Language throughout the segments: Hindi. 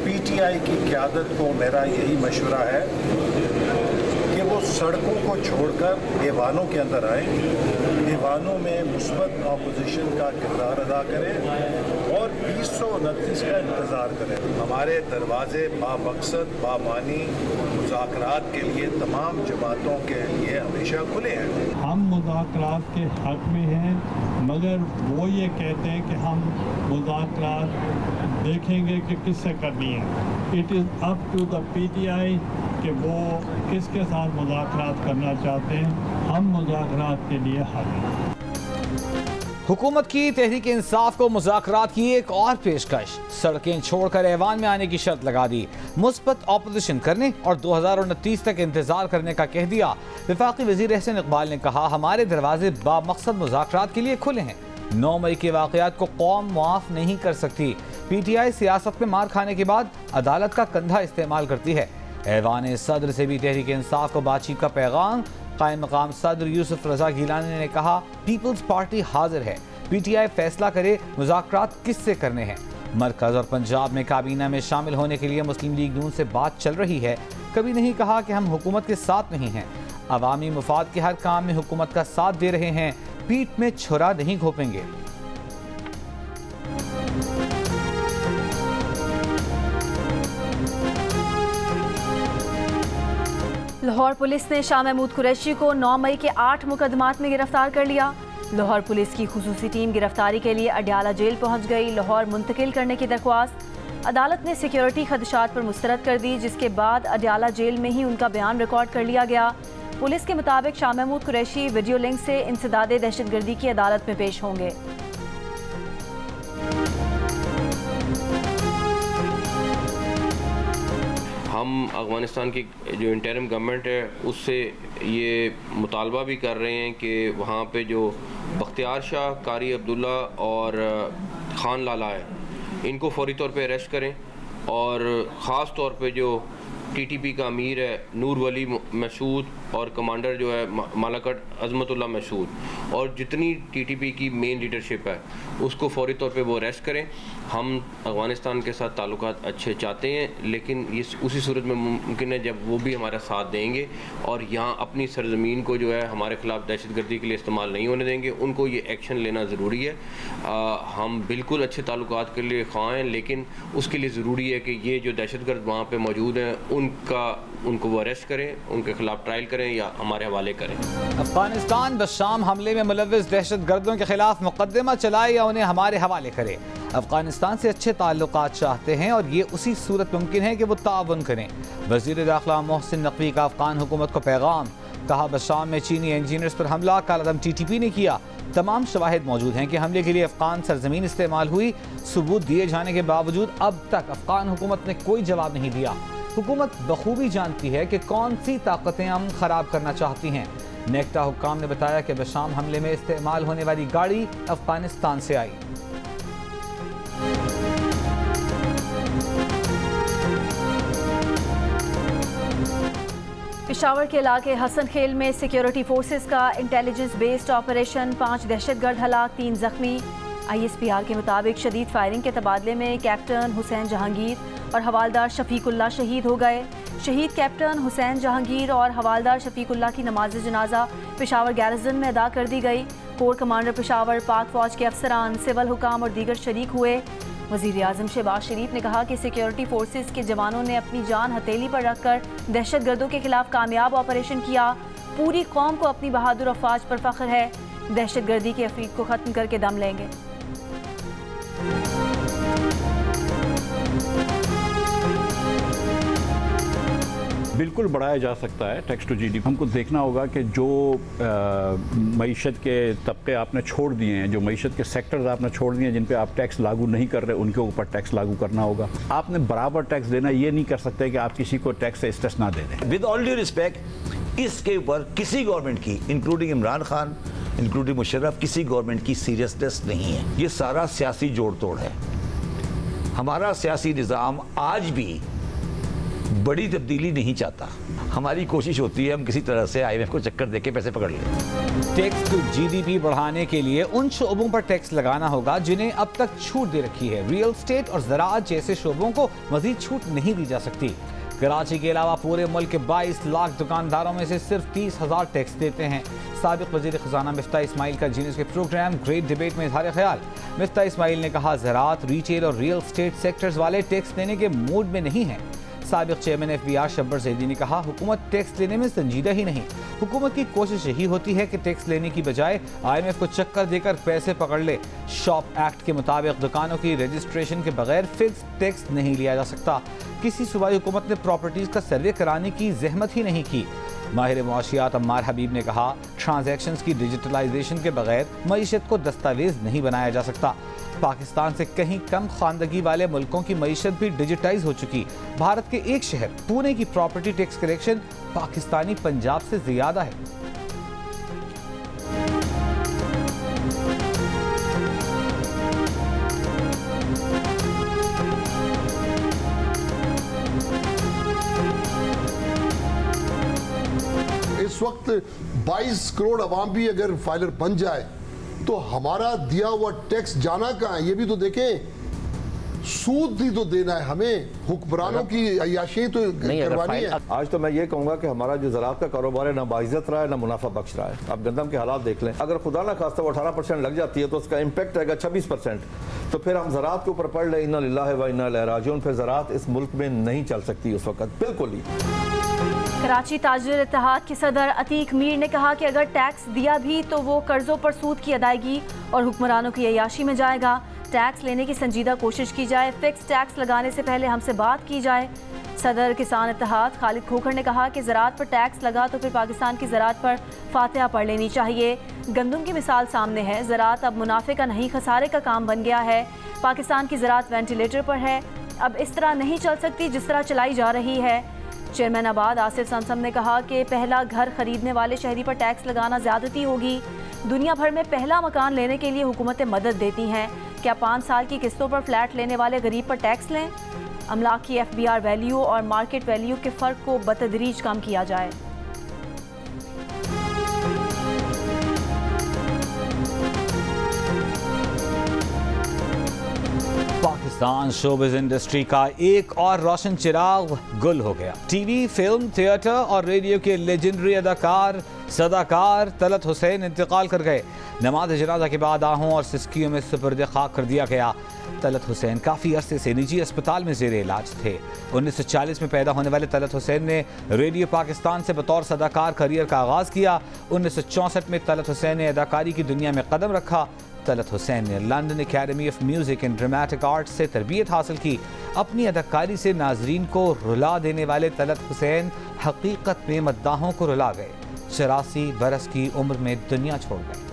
पीटीआई की क़यादत को मेरा यही मशवरा है कि वो सड़कों को छोड़कर ऐवानों के अंदर आए, ऐवानों में मुस्बत अपोजिशन का किरदार अदा करें और 2029 का इंतज़ार करें। हमारे दरवाजे बामकसद बामानी मुज़ाकरात के लिए तमाम जमातों के लिए हमेशा खुले हैं। हम मुज़ाकरात के हक़ में हैं, मगर वो ये कहते हैं कि हम मुज़ाकरात देखेंगे कि किससे करनी है। It is up to the PTI कि वो किसके साथ मुज़ाकरात करना चाहते हैं। हम मुज़ाकरात के लिए हाज़िर हैं। हुकूमत की तहरीक इंसाफ को मुज़ाकरात की एक और पेशकश, सड़कें छोड़कर ऐवान में आने की शर्त लगा दी, मुस्बत ऑपोजिशन करने और 2029 तक इंतजार करने का कह दिया। वफाकी वज़ीर एहसन इकबाल ने कहा, हमारे दरवाजे बामकसद मुज़ाकरात के लिए खुले हैं। 9 मई के वाक़यात को कौम मुआफ़ नहीं कर सकती। पीटीआई सियासत में मार खाने के बाद अदालत का कंधा इस्तेमाल करती है। ऐवान सदर से भी तहरीक इंसाफ को बातचीत का पैगाम। कायम मकाम सदर यूसुफ रजा गिलानी ने कहा, पीपल्स पार्टी हाजिर है, पीटीआई फैसला करे मुज़ाकरात किससे करने हैं। मरकज़ और पंजाब में काबीना में शामिल होने के लिए मुस्लिम लीग नून से बात चल रही है। कभी नहीं कहा कि हम हुकूमत के साथ नहीं हैं। अवामी मुफाद के हर काम में हुकूमत का साथ दे रहे हैं, पीठ में छुरा नहीं घोंपेंगे। लाहौर पुलिस ने शाह महमूद कुरैशी को 9 मई के 8 मुकदमात में गिरफ्तार कर लिया। लाहौर पुलिस की खुसूसी टीम गिरफ्तारी के लिए अडयाला जेल पहुंच गई। लाहौर मुंतकिल करने की दरख्वास्त अदालत ने सिक्योरिटी खदशात पर मुस्तरद कर दी, जिसके बाद अडयाला जेल में ही उनका बयान रिकॉर्ड कर लिया गया। पुलिस के मुताबिक शाह महमूद कुरैशी वीडियो लिंक से इंसदादे दहशतगर्दी की अदालत में पेश होंगे। हम अफ़गानिस्तान की जो इंटरिम गवर्नमेंट है उससे ये मुतालबा भी कर रहे हैं कि वहाँ पे जो बख्तियार शाह, कारी अब्दुल्ला और खान लाला है, इनको फौरी तौर पे अरेस्ट करें और ख़ास तौर पे जो टीटीपी का अमीर है नूर वली मसूद और कमांडर जो है मालाकट अज़मतुल्लाह मसूद, और जितनी टीटीपी की मेन लीडरशिप है उसको फौरी तौर पे वो अरेस्ट करें। हम अफ़गानिस्तान के साथ ताल्लुकात अच्छे चाहते हैं, लेकिन ये उसी सूरत में मुमकिन है जब वो भी हमारा साथ देंगे और यहाँ अपनी सरजमीन को जो है हमारे ख़िलाफ़ दहशतगर्दी के लिए इस्तेमाल नहीं होने देंगे। उनको ये एक्शन लेना ज़रूरी है। हम बिल्कुल अच्छे ताल्लुकात के लिए ख़्वाह हैं, लेकिन उसके लिए ज़रूरी है कि ये जो दहशतगर्द वहाँ पर मौजूद हैं उनको वो अरेस्ट करें, उनके खिलाफ ट्रायल करें या हमारे हवाले करें। अफगानिस्तान बशाम हमले में मुलव्विस दहशतगर्दों के खिलाफ मुकदमा चलाए या उन्हें हमारे हवाले करे। अफगानिस्तान से अच्छे ताल्लुकात चाहते हैं और ये उसी सूरत मुमकिन है कि वो ताउन करें। वज़ीर दाखिला मोहसिन नकवी का अफगान हुकूमत को पैगाम, कहा बशाम में चीनी इंजीनियर्स पर हमला कालादम टीटीपी ने किया। तमाम शवाहिद मौजूद हैं कि हमले के लिए अफगान सरजमीन इस्तेमाल हुई। सबूत दिए जाने के बावजूद अब तक अफगान हुकूमत ने कोई जवाब नहीं दिया। हुकूमत बखूबी जानती है कि कौन सी ताकतें अमन खराब करना चाहती हैं। नेक्टा हुक्काम ने बताया कि बशाम हमले में इस्तेमाल होने वाली गाड़ी अफगानिस्तान से आई। पेशावर के इलाके हसन खेल में सिक्योरिटी फोर्सेस का इंटेलिजेंस बेस्ड ऑपरेशन, 5 दहशतगर्द हलाक, 3 जख्मी। ISPR के मुताबिक शदीद फायरिंग के तबादले में कैप्टन हुसैन जहांगीर और हवालदार शफीकुल्ला शहीद हो गए। शहीद कैप्टन हुसैन जहांगीर और हवालदार शफीकुल्ला की नमाज जनाजा पेशावर गैरिजन में अदा कर दी गई। कोर कमांडर पेशावर, पाक फौज के अफसरान, सिविल हुकाम और दीगर शरीक हुए। वज़ीर आज़म शहबाज शरीफ ने कहा कि सिक्योरिटी फोर्सेस के जवानों ने अपनी जान हथेली पर रखकर दहशतगर्दों के खिलाफ कामयाब ऑपरेशन किया। पूरी कौम को अपनी बहादुर अफवाज पर फख्र है। दहशतगर्दी के अफरीद को ख़त्म करके दम लेंगे। बिल्कुल बढ़ाया जा सकता है टैक्स टू जीडीपी। हमको देखना होगा कि जो मईशत के तबके आपने छोड़ दिए हैं, जो मईशत के सेक्टर्स आपने छोड़ दिए हैं जिन पे आप टैक्स लागू नहीं कर रहे, उनके ऊपर टैक्स लागू करना होगा। आपने बराबर टैक्स देना, ये नहीं कर सकते कि आप किसी को टैक्स से इस्तेस्ना दे दें। विद ऑल ड्यू रिस्पेक्ट, इसके ऊपर किसी गवर्नमेंट की, इंक्लूडिंग इमरान खान, इंक्लूडिंग मुशर्रफ, किसी गवर्नमेंट की सीरियसनेस नहीं है। ये सारा सियासी जोड़ तोड़ है। हमारा सियासी निज़ाम आज भी बड़ी तब्दीली नहीं चाहता। हमारी कोशिश होती है हम किसी तरह से IMF को चक्कर देके पैसे पकड़ लें। टैक्स टू GDP बढ़ाने के लिए उन शोबों पर टैक्स लगाना होगा जिन्हें अब तक छूट दे रखी है। रियल एस्टेट और ज़राअत जैसे शोबों को मजीद छूट नहीं दी जा सकती। कराची के अलावा पूरे मुल्क के 22 लाख दुकानदारों में से सिर्फ 30,000 टैक्स देते हैं। साबिक वज़ीर ख़जाना मिफ्ता इस्माइल का जीनियस के प्रोग्राम ग्रेट डिबेट में इज़हार ख्याल। मिफ्ता इस्माइल ने कहा, ज़राअत, रिटेल और रियल एस्टेट सेक्टर्स वाले टैक्स देने के मूड में नहीं हैं। साबिक चेयरमैन FBR शब्बर ज़ैदी ने कहा, हुकूमत टैक्स लेने में संजीदा ही नहीं। हुकूमत की कोशिश यही होती है कि टैक्स लेने की बजाय IMF को चक्कर देकर पैसे पकड़ ले। शॉप एक्ट के मुताबिक दुकानों की रजिस्ट्रेशन के बगैर फिक्स टैक्स नहीं लिया जा सकता। किसी सूबाई हुकूमत ने प्रॉपर्टीज़ का सर्वे कराने की जहमत ही नहीं की। माहिर मुआशियात अम्मार हबीब ने कहा, ट्रांजैक्शंस की डिजिटलाइजेशन के बगैर मईशत को दस्तावेज नहीं बनाया जा सकता। पाकिस्तान से कहीं कम खानदगी वाले मुल्कों की मईशत भी डिजिटाइज हो चुकी। भारत के एक शहर पुणे की property tax collection Pakistani Punjab से ज्यादा है। इस वक्त 22 करोड़ अवाम भी अगर फाइलर बन जाए तो हमारा दिया हुआ टैक्स जाना कहाँ है, ये भी तो देखें। सूद भी तो देना है हमें, हुक्मरानों की अय्याशी तो करवानी है। आज तो मैं ये कहूंगा कि हमारा जो ज़राअत का कारोबार है ना बाइज्जत रहा है ना मुनाफा बख्श रहा है। आप गंदम के हालात देख लें, अगर खुदा ना खास्ता वो 18% लग जाती है तो उसका इम्पैक्ट रहेगा 26%। तो फिर हम ज़राअत के ऊपर पढ़ लें इन्ना लिल्लाहि व इन्ना इलैहि राजिऊन, फिर ज़राअत इस मुल्क में नहीं चल सकती उस वक्त बिल्कुल ही। कराची ताजिर इत्तेहाद के सदर अतीक मीर ने कहा कि अगर टैक्स दिया भी तो वो कर्जों पर सूद की अदायगी और हुक्मरानों की अय्याशी में जाएगा। टैक्स लेने की संजीदा कोशिश की जाए, फिक्स टैक्स लगाने से पहले हमसे बात की जाए। सदर किसान इत्तेहाद खालिद खोखर ने कहा कि ज़राअत पर टैक्स लगा तो फिर पाकिस्तान की ज़राअत पर फातिहा पढ़ लेनी चाहिए। गंदम की मिसाल सामने है, ज़राअत अब मुनाफे का नहीं खसारे का काम बन गया है। पाकिस्तान की ज़राअत वेंटिलेटर पर है, अब इस तरह नहीं चल सकती जिस तरह चलाई जा रही है। चेयरमैन आबाद आसिफ समसम ने कहा कि पहला घर खरीदने वाले शहरी पर टैक्स लगाना ज़्यादती होगी। दुनिया भर में पहला मकान लेने के लिए हुकूमतें मदद देती हैं, क्या 5 साल की किस्तों पर फ्लैट लेने वाले गरीब पर टैक्स लें? अमलाक की FBR वैल्यू और मार्केट वैल्यू के फ़र्क को बतदरीज कम किया जाए। पाकिस्तान शोबिज़ इंडस्ट्री का एक और रोशन चिराग गुल हो गया। टीवी, फिल्म, थिएटर और रेडियो के लेजेंडरी अदाकार सदाकार तलत हुसैन इंतकाल कर गए। नमाज जनाजा के बाद आहों और सिस्कियों में सुपर्द खाक कर दिया गया। तलत हुसैन काफ़ी अरसे से निजी अस्पताल में ज़ेर इलाज थे। 1940 में पैदा होने वाले तलत हुसैन ने रेडियो पाकिस्तान से बतौर सदाकार करियर का आगाज़ किया। 1964 में तलत हुसैन ने अदाकारी की दुनिया में कदम रखा। तलत हुसैन ने London academy of music and dramatic arts से तरबियत हासिल की। अपनी अदाकारी से नाजरीन को रुला देने वाले तलत हुसैन हकीकत में मद्दाहों को रुला गए। 84 बरस की उम्र में दुनिया छोड़ गए।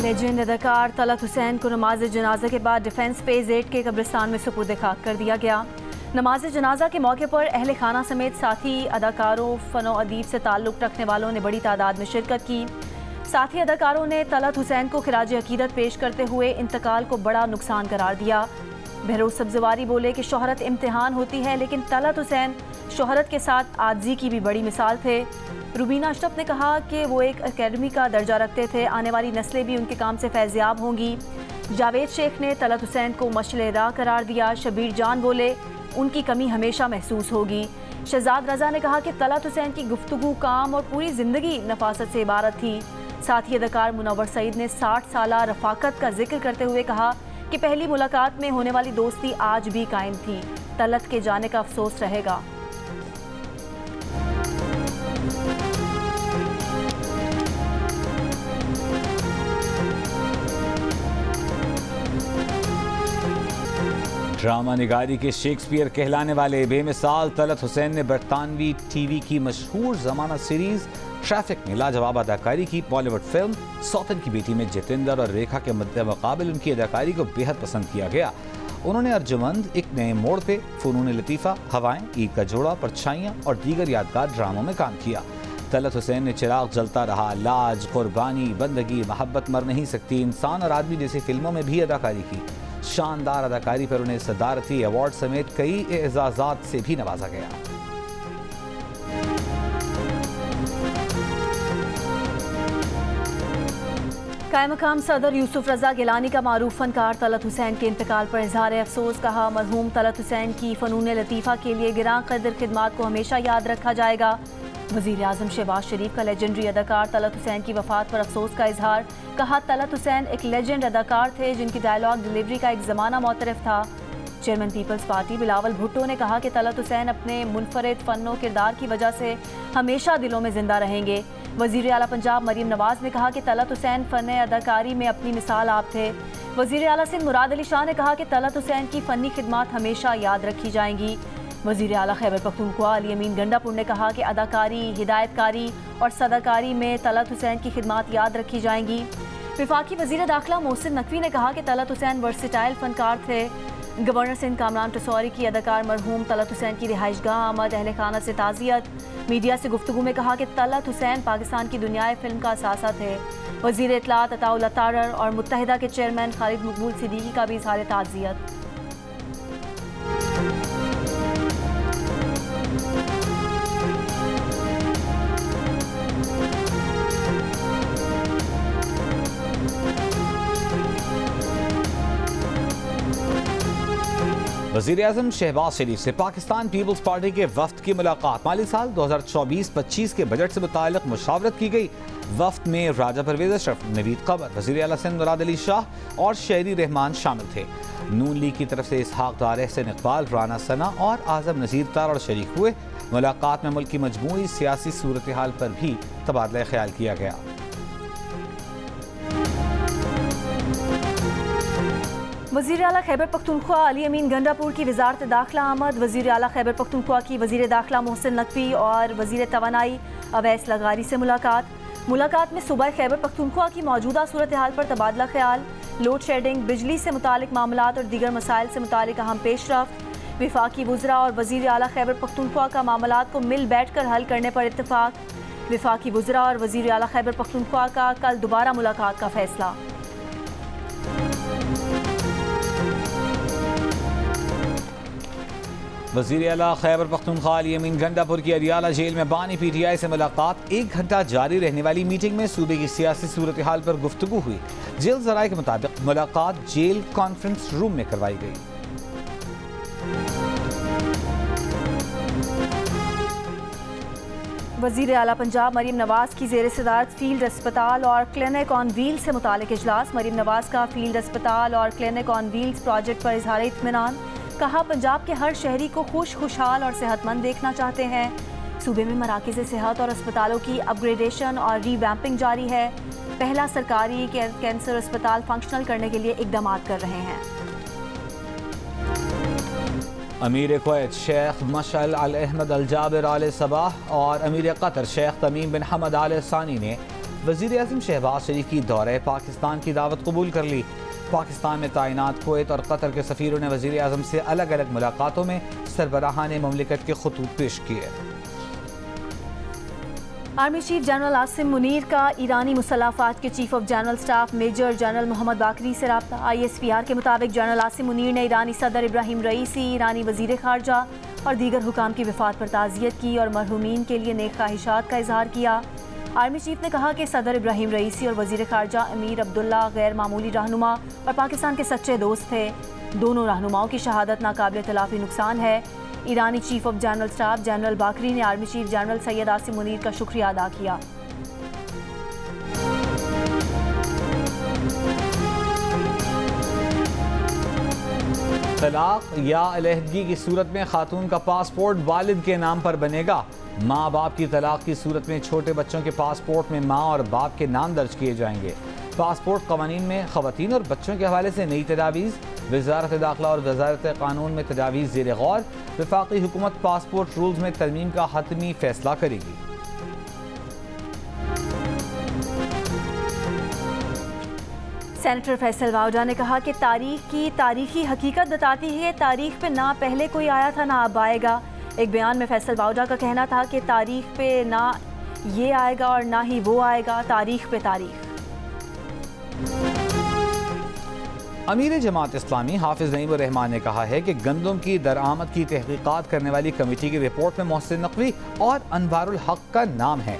लेजेंड अदाकार तलत हुसैन को नमाज जनाजा के बाद डिफेंस फेज 8 के कब्रिस्तान में सुपुर्द खाक कर दिया गया। नमाज जनाजा के मौके पर अहले खाना समेत साथी अदाकारों, फ़नो अदीब से ताल्लुक़ रखने वालों ने बड़ी तादाद में शिरकत की। साथी अदाकारों ने तलत हुसैन को खिराज अकीदत पेश करते हुए इंतकाल को बड़ा नुकसान करार दिया। बहरोज़ सब्ज़वारी बोले कि शोहरत इम्तिहान होती है, लेकिन तलत हुसैन शोहरत के साथ आजिज़ी की भी बड़ी मिसाल थे। रुबीना अशरफ ने कहा कि वो एक अकेडमी का दर्जा रखते थे, आने वाली नस्लें भी उनके काम से फैज़याब होंगी। जावेद शेख ने तलत हुसैन को मशले राह करार दिया। शबीर जान बोले उनकी कमी हमेशा महसूस होगी। शहजाद रज़ा ने कहा कि तलत हुसैन की गुफ्तगू, काम और पूरी ज़िंदगी नफासत से इबारत थी। साथ ही अदाकार मुनव्वर सईद ने 60 साला रफ़ाकत का जिक्र करते हुए कहा कि पहली मुलाकात में होने वाली दोस्ती आज भी कायम थी। तलत के जाने का अफसोस रहेगा। ड्रामा निगारी के शेक्सपियर कहलाने वाले बेमिसाल तलत हुसैन ने बरतानवी टीवी की मशहूर ज़माना सीरीज़ ट्रैफिक में लाजवाब अदाकारी की। बॉलीवुड फिल्म सौतन की बेटी में जितेंद्र और रेखा के मद्दे मुकाबिल उनकी अदाकारी को बेहद पसंद किया गया। उन्होंने अर्जुमंद, एक नए मोड़ पे, फ़ुनून लतीफ़ा, हवाएं, ईद का जोड़ा, परछाइयाँ और दीगर यादगार ड्रामों में काम किया। तलत हुसैन ने चिराग जलता रहा, लाज, कुर्बानी, बंदगी, मोहब्बत मर नहीं सकती, इंसान और आदमी जैसी फिल्मों में भी अदाकारी की। शानदार अदाकारी पर उन्हें सदारती अवार्ड समेत कई एजाज़ात से भी नवाजा गया। कायम मकाम सदर यूसुफ रजा गिलानी का मारूफ फनकार तलत हुसैन के इंतकाल पर इजहार अफसोस। कहा, मरहूम तलत हुसैन की फ़नून लतीफ़ा के लिए गिरां कदर खिदमात को हमेशा याद रखा जाएगा। वज़ीर आज़म शहबाज शरीफ का लेजेंडरी अदाकार तलत हुसैन की वफ़ात पर अफसोस का इजहार। कहा, तलत हुसैन एक लेजेंड अदाकार थे जिनकी डायलॉग डिलीवरी का एक ज़माना मोतरफ था। Chairman Peoples Party Bilawal Bhutto ने कहा कि तलत हुसैन अपने मुनफरिद फ़नो किरदार की वजह से हमेशा दिलों में ज़िंदा रहेंगे। वज़ीर आला पंजाब मरीम नवाज़ ने कहा कि तलत हुसैन फ़न अदाकारी में अपनी मिसाल आप थे। वज़ीर आला सिंध मुराद अली शाह ने कहा कि तलत हुसैन की फ़नी खिदमात हमेशा याद रखी जाएंगी। वज़ीर आला खैबर पख्तूनख्वा अली अमीन गंडापुर ने कहा कि अदाकारी, हिदायतकारी और सदाकारी में तलत हुसैन की खिदमात याद रखी जाएंगी। वफाकी वज़ीर दाखिला मोहसिन नकवी ने कहा कि तलत हुसैन वर्सिटाइल फ़नकार थे। गवर्नर सिंध कामरान टसौरी की अदाकार मरहूम तलत हुसैन की रिहाइशगाह आमद, अहले खाना से ताज़ियत। मीडिया से गुफ्तगू में कहा कि तलत हुसैन पाकिस्तान की दुनियाए फिल्म का असासा थे। वज़ीर इत्तलात अताउल्लाह तारर और मुत्तहिदा के चेयरमैन खालिद मकबूल सिद्दीकी का भी इज़हार ताज़ियत। वज़ीर आज़म शहबाज शरीफ से पाकिस्तान पीपल्स पार्टी के वफ्द की मुलाकात। माली साल 2024-25 के बजट से मुताल्लिक़ मुशावरत की गई। वफ्द में राजा परवेज़ अशरफ, नवीद कमर, वज़ीर आला सिंध मुराद अली शाह और शहरी रहमान शामिल थे। नून लीग की तरफ से इसहाक दार, एहसन इकबाल, राना सना और आज़म नज़ीर तारड़ शरीक हुए। मुलाकात में मुल्क की मजमूई सियासी सूरत हाल पर भी तबादला ख्याल किया गया। वज़ीर आला खैबर पख्तूनख्वा अली अमीन गंडापुर की वज़ारत दाखिला आमद। वज़ीर आला खैबर पख्तूनख्वा की वज़ीर दाखिला मोहसिन नकवी और वज़ीर तवानाई अवैस लगारी से मुलाकात में सूबा खैबर पख्तूनख्वा की मौजूदा सूरत हाल पर तबादला ख्याल, लोड शेडिंग, बिजली से मुतालिक मामलात और दीगर मसाइल से मुतालिक अहम पेशरफ्त। वफाकी वज़रा और वज़ीर आला खैबर पख्तूनख्वा का मामलात को मिल बैठ कर हल करने पर इत्तफाक। वफाकी वज़रा और वज़ीर आला खैबर पख्तूनख्वा का कल दोबारा मुलाकात का फैसला। वज़ीर आला खैबर पख्तूनख्वा अली अमीन गंडापुर की अरियाला जेल में बानी PTI से मुलाकात। 1 घंटा जारी रहने वाली मीटिंग में सूबे की सियासी सूरत हाल पर गुफ्तगू हुई। जेल ज़राए के मुताबिक मुलाकात जेल कॉन्फ्रेंस रूम में करवाई गई। वज़ीर आला पंजाब मरीम नवाज़ की ज़ेर सदारत फील्ड अस्पताल और क्लिनिक ऑन व्हील्स से मुतालिक इजलास। मरीम नवाज़ का फील्ड अस्पताल और क्लिनिक ऑन व्हील्स प्रोजेक्ट पर इजहार इत्मीनान। कहा, पंजाब के हर शहरी को खुशहाल और सेहतमंद देखना चाहते हैं। सूबे में मराकज़ सेहत और अस्पतालों की अपग्रेडेशन और रीवैम्पिंग जारी है। पहला सरकारी कैंसर अस्पताल फंक्शनल करने के लिए इकदाम कर रहे हैं। अमीर कुवैत शेख मशअल अल अहमद अल जाबिर आल सबाह और अमीर कतर शेख तमीम बिन हमद आल सानी ने वज़ीर आज़म शहबाज शरीफ की दौरे पाकिस्तान की दावत कबूल कर ली। पाकिस्तान में तैनात कुवैत और कतर के सफ़ीरों ने वज़ीर आज़म से अलग अलग मुलाकातों में सरबराहान ममलिकत के खतूत पेश किए। Army chief general Asim Munir का ईरानी मुसल्लफ़ात के chief of general staff major general Mohammad Bagheri से रब्ता। ISPR के मुताबिक जनरल आसिम मुनीर ने ईरानी सदर इब्राहिम रईसी, ईरानी वज़ीर ख़ारजा और दीगर हुकाम की वफ़ात पर ताज़ियत की और मरहूमीन के लिए नेक ख्वाहिशात का इजहार किया। आर्मी चीफ ने कहा कि सदर इब्राहिम रईसी और वज़ीर ख़ारजा अमीर अब्दुल्ला गैर मामूली रहनुमा और पाकिस्तान के सच्चे दोस्त थे। दोनों रहनुमाओं की शहादत नाकाबिल तलाफ़ी नुकसान है। ईरानी chief of general staff general Bagheri ने army chief general Syed Asim Munir का शुक्रिया अदा किया। तलाक या अलहदगी की सूरत में खातून का पासपोर्ट वालिद के नाम पर बनेगा। माँ बाप की तलाक की सूरत में छोटे बच्चों के पासपोर्ट में माँ और बाप के नाम दर्ज किए जाएंगे। पासपोर्ट कवानीन में ख़वातीन और बच्चों के हवाले से नई तजावीज़। वज़ारत दाखिला और वज़ारत कानून में तजावीज़ ज़ेर गौर। वफाकी हुकूमत पासपोर्ट रूल्स में तरमीम का हतमी फैसला करेगी। सेनेटर फैसल वावडा ने कहा कि तारीख की तारीखी हकीकत बताती है, तारीख पे ना पहले कोई आया था ना अब आएगा। एक बयान में फैसल वावडा का कहना था कि तारीख पे ना ये आएगा और ना ही वो आएगा, तारीख पे तारीख। अमीर जमात इस्लामी हाफिज नईमुर रहमान ने कहा है कि गंदम की दरामद की तहकीकात करने वाली कमेटी की रिपोर्ट में मोहसिन नकवी और अनवारुल हक का नाम है,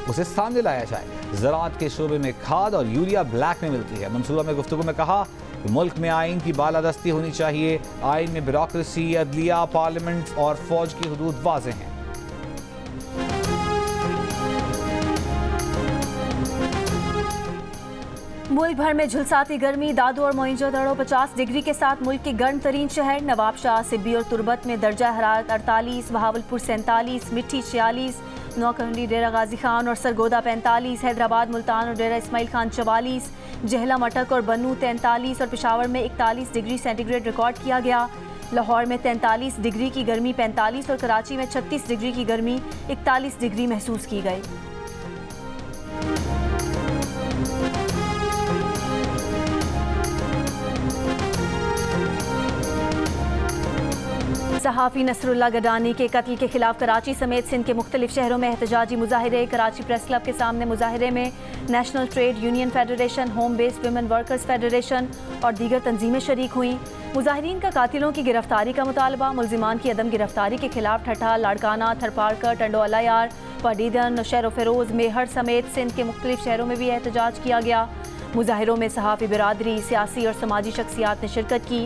उसे सामने लाया जाए। ज़राअत के शोबे में खाद और यूरिया ब्लैक में मिलती है। मंसूबा में गुफ्तगू में कहा कि मुल्क में आइन की बालादस्ती होनी चाहिए। आइन में ब्यूरोक्रेसी, अदलिया, पार्लियामेंट और फौज की हदूद वाज़ेह हैं। मुल्क भर में झुलसाती गर्मी, दादू और मोइंजोदड़ो 50 डिग्री के साथ मुल्क के गर्म तरीन शहर। नवाबशाह, सिब्बी और तुरबत में दर्जा हरारत 48, बहावलपुर 47, मिट्टी 46, नौकहंडी, डेरा गाजी खान और सरगोदा 45, हैदराबाद, मुल्तान और डेरा इस्माइल खान 44, जहला, मटक और बन्नू 43 और पेशावर में 41 डिग्री सेंटीग्रेड रिकॉर्ड किया गया। लाहौर में 43 डिग्री की गर्मी 45 और कराची में 36 डिग्री की गर्मी 41 डिग्री महसूस की गई। सहाफ़ी नसरुल्लाह गडानी के कत्ल के खिलाफ कराची समेत सिंध के मुख्तलिफ शहरों में एहतजाजी मुजाहिरे। कराची प्रेस क्लब के सामने मुजाहिरे में national trade union federation, home based women workers federation और दीगर तंजीमें शरीक हुई। मुजाहिरीन का कातिलों की गिरफ्तारी का मुतालबा। मुलजिमान की अदम गिरफ्तारी के खिलाफ ठट्ठा, लाड़काना, थरपारकर, टंडोअला यार, पडीदन, नौशहर फिरोज, मेहर समेत सिंध के मुख्तलिफ शहरों में भी एहतजाज किया गया। मुजाहिरों में सहाफ़ी बिरादरी, सियासी और समाजी शख्सियात ने शिरकत की।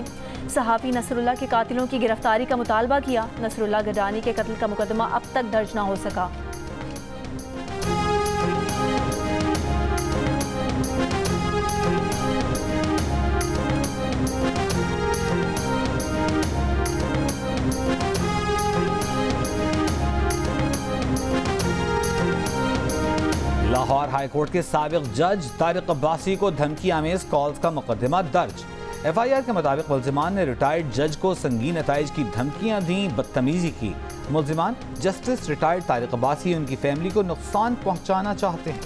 सहाफ़ी नसरुल्लाह के कातिलों की गिरफ्तारी का मुतालबा किया। नसरुल्लाह गडानी के कत्ल का मुकदमा अब तक दर्ज न हो सका। लाहौर हाईकोर्ट के साबिक जज तारिक अब्बासी को धमकी आमेज कॉल्स का मुकदमा दर्ज। FIR के मुताबिक मुलजिमान ने रिटायर्ड जज को संगीन नताइज की धमकियां दी, बदतमीजी की। मुलजिमान जस्टिस रिटायर्ड तारिक अब्बासी उनकी फैमिली को नुकसान पहुंचाना चाहते हैं।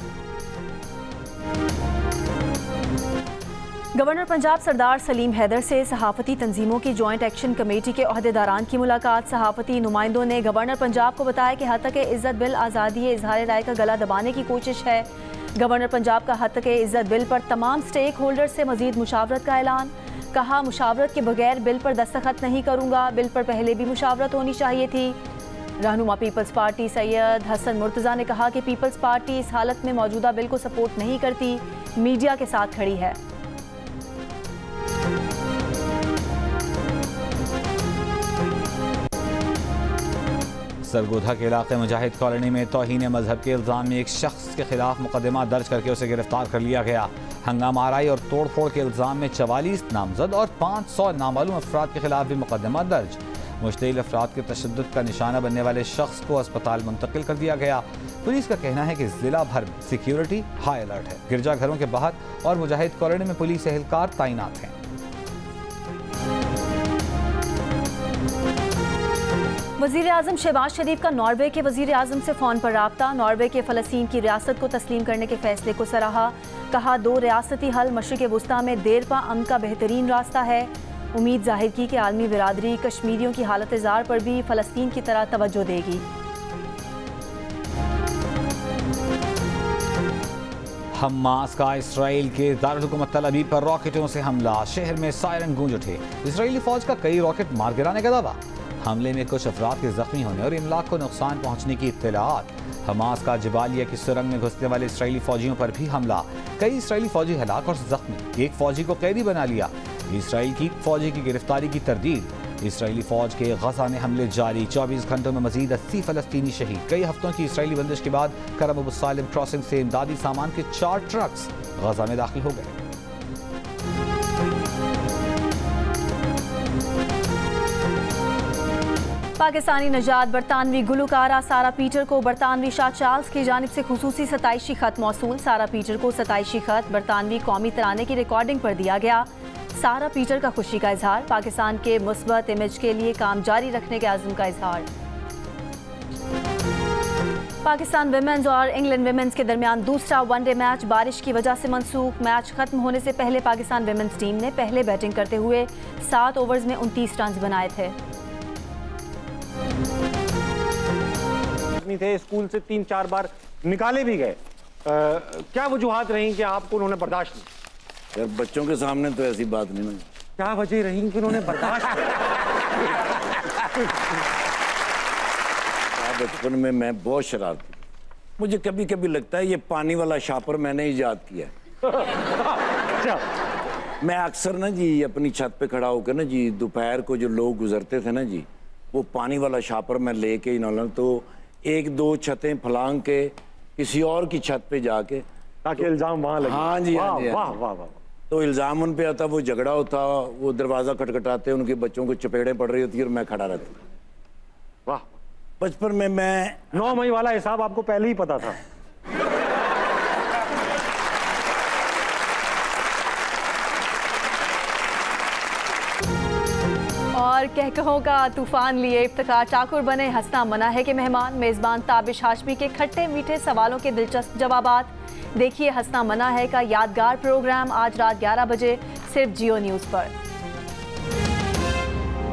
गवर्नर पंजाब सरदार सलीम हैदर से सहाफ़ती तंजीमों की जॉइंट एक्शन कमेटी के अहदेदारान की मुलाकात। सहाफ़ती नुमाइंदों ने गवर्नर पंजाब को बताया कि हद तक इज़्ज़त बिल आज़ादी इजहार राय का गला दबाने की कोशिश है। गवर्नर पंजाब का हद तक इज़्ज़त बिल पर तमाम स्टेक होल्डर से मजीद मुशावरत का ऐलान। कहा, मुशावरत के बगैर बिल पर दस्तखत नहीं करूँगा। बिल पर पहले भी मुशावरत होनी चाहिए थी। रहनुमा पीपल्स पार्टी सैयद हसन मुर्तज़ा ने कहा कि पीपल्स पार्टी इस हालत में मौजूदा बिल को सपोर्ट नहीं करती, मीडिया के साथ खड़ी है। सरगोधा के इलाके मुजाहिद कॉलोनी में तौहीन मजहब के इल्ज़ाम में एक शख्स के खिलाफ मुकदमा दर्ज करके उसे गिरफ्तार कर लिया गया। हंगामा आराई और तोड़ फोड़ के इल्ज़ाम में 44 नामजद और 500 नामालूम अफराद के खिलाफ भी मुकदमा दर्ज। मुश्तइल अफराद के तशद्दुद का निशाना बनने वाले शख्स को अस्पताल मुंतकिल कर दिया गया। पुलिस का कहना है कि जिला भर में सिक्योरिटी हाई अलर्ट है। गिरजाघरों के बाहर और मुजाहिद कॉलोनी में पुलिस एहलकार तैनात हैं। वज़ीर आज़म शहबाज शरीफ का नॉर्वे के वज़ीर आज़म से फ़ोन पर राब्ता। नॉर्वे के फ़लस्तीन की रियासत को तस्लीम करने के फैसले को सराहा। कहा, 2 रियासती हल मशरिक़ वुस्ता में देरपा अमन का बेहतरीन रास्ता है। उम्मीद जाहिर की कि आलमी बिरादरी कश्मीरियों की हालत ज़ार पर भी फ़लस्तीन की तरह तवज्जो देगी। हमास का इसराइल के दारुल हुकूमत तल अबीब पर रॉकेटों से हमला। शहर में सायरन गूंज उठे। इसराइली फ़ौज का कई रॉकेट मार गिराने का दावा। हमले में कुछ अफराद के जख्मी होने और इमलाक को नुकसान पहुंचने की इत्तलात। हमास का जबालिया की सुरंग में घुसने वाले इसराइली फौजियों पर भी हमला। कई इसराइली फौजी हलाक और जख्मी। एक फौजी को कैदी बना लिया। इसराइल की फौजी की गिरफ्तारी की तरदीद। इसराइली फौज के गजा में हमले जारी। 24 घंटों में मजीद 80 फलस्तीनी शहीद। कई हफ्तों की इसराइली बंदिश के बाद करम अबू सालिम क्रॉसिंग से इमदादी सामान के 4 ट्रक्स गजा में दाखिल हो गए। पाकिस्तानी नजात बरतानवी गुलकारा सारा पीटर को बरतानवी शाह चार्ल्स की जानिब से खुसूसी सताइशी खत मौसूल। सारा पीटर को सताइशी खत बरतानवी कौमी तराने की रिकॉर्डिंग पर दिया गया। सारा पीटर का खुशी का इजहार। पाकिस्तान के मुस्बत इमेज के लिए काम जारी रखने के आज़म का इजहार। पाकिस्तान विमेंस और इंग्लैंड विमेंस के दरमियान दूसरा वनडे मैच बारिश की वजह से मनसूख। मैच खत्म होने से पहले पाकिस्तान विमेंस टीम ने पहले बैटिंग करते हुए 7 ओवर्स में 29 रन बनाए थे। थे स्कूल से 3-4 बार निकाले भी गए। क्या वजूहात रही कि आपको उन्होंने बर्दाश्त नहीं? यार बच्चों के सामने तो ऐसी बात नहीं ना। क्या वजह रही कि उन्होंने बर्दाश्त बचपन में मैं बहुत शरारती, मुझे कभी कभी लगता है ये पानी वाला शापर मैंने ईजाद किया है। मैं अक्सर ना जी अपनी छत पे खड़ा होकर ना जी दोपहर को जो लोग गुजरते थे ना जी, वो पानी वाला शापर मैं लेके इन्होंने तो एक दो छतें फलांग के किसी और की छत पे जाके, ताकि इल्जाम वहां लगे। हाँ जी, हाँ जी, वाह वाह वाह। तो इल्जाम उन पे आता, वो झगड़ा होता, वो दरवाजा खटखटाते, उनके बच्चों को चपेड़े पड़ रही होती और मैं खड़ा रहता। वाह। बचपन में मैं 9 मई वाला हिसाब आपको पहले ही पता था। और कहकहों का तूफान लिए इफ्तिखार ठाकुर बने हंसना मना है के मेहमान। मेजबान ताबिश हाशमी के खट्टे मीठे सवालों के दिलचस्प जवाबात। देखिए हंसना मना है का यादगार प्रोग्राम आज रात 11 बजे सिर्फ जियो न्यूज़ पर।